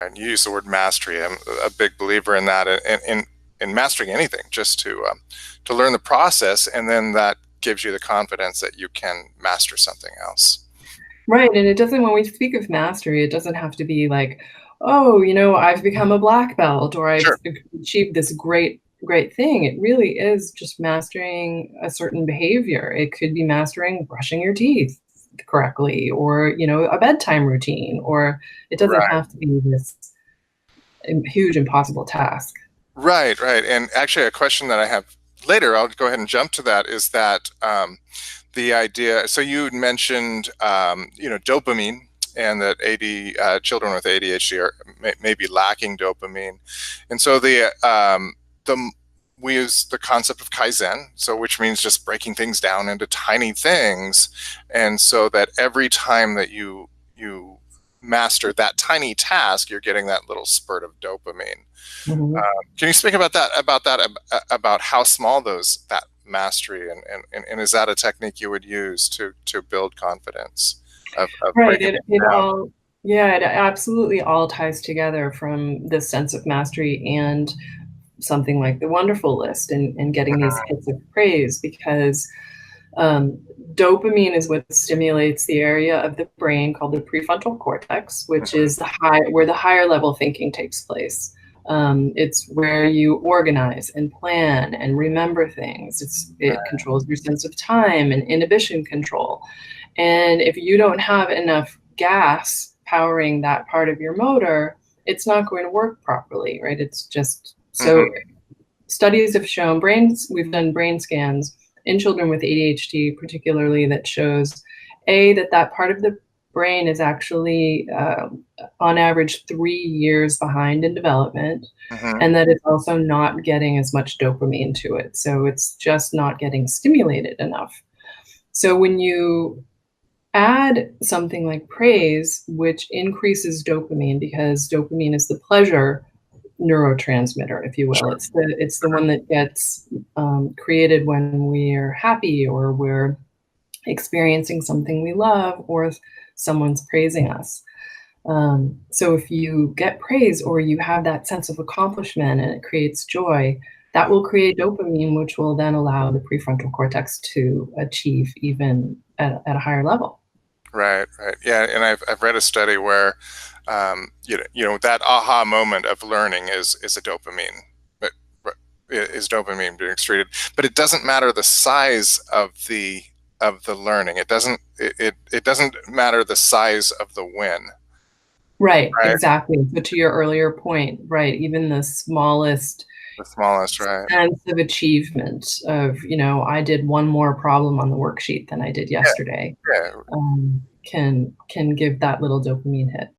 And you use the word mastery. I'm a big believer in that, in mastering anything, just to learn the process, and then that gives you the confidence that you can master something else. Right, and it doesn't when we speak of mastery, it doesn't have to be like, "Oh, you know, I've become a black belt or I've Sure. achieved this great thing." It really is just mastering a certain behavior. It could be mastering brushing your teeth correctly or, you know, a bedtime routine, or it doesn't Right. have to be this huge impossible task. Right, right. And actually, a question that I have later, I'll go ahead and jump to that, is that the idea. So you mentioned, dopamine, and that children with ADHD may be lacking dopamine, and so the we use the concept of Kaizen, so which means just breaking things down into tiny things, and so that every time that you master that tiny task, you're getting that little spurt of dopamine. Mhm. Can you speak about that? About how small that mastery, and is that a technique you would use to build confidence of Right, breaking it things down? all yeah, it absolutely all ties together from this sense of mastery and something like the wonderful list and getting these hits of praise because um, dopamine is what stimulates the area of the brain called the prefrontal cortex, which Mhm. is where the higher level thinking takes place. It's where you organize and plan and remember things. It controls your sense of time and inhibition control. And if you don't have enough gas powering that part of your motor, it's not going to work properly, right? It's just so Mhm. studies have shown we've done brain scans in children with ADHD, particularly that shows that part of the brain is actually on average 3 years behind in development, Mhm. and that it's also not getting as much dopamine to it. So it's just not getting stimulated enough. So when you add something like praise, which increases dopamine because dopamine is the pleasure neurotransmitter, if you will. Sure. It's the one that gets created when we're happy or we're experiencing something we love or someone's praising us. So if you get praise or you have that sense of accomplishment and it creates joy, that will create dopamine, which will then allow the prefrontal cortex to achieve even at a higher level. Right, right. Yeah, and I've read a study where, that aha moment of learning is a dopamine, but is dopamine being excreted. But it doesn't matter the size of the learning. It doesn't matter the size of the win. Right, Right. exactly. So to your earlier point, right, even the smallest The smallest, right. sense of achievement of, you know, I did one more problem on the worksheet than I did Yeah, yesterday, yeah. can give that little dopamine hit.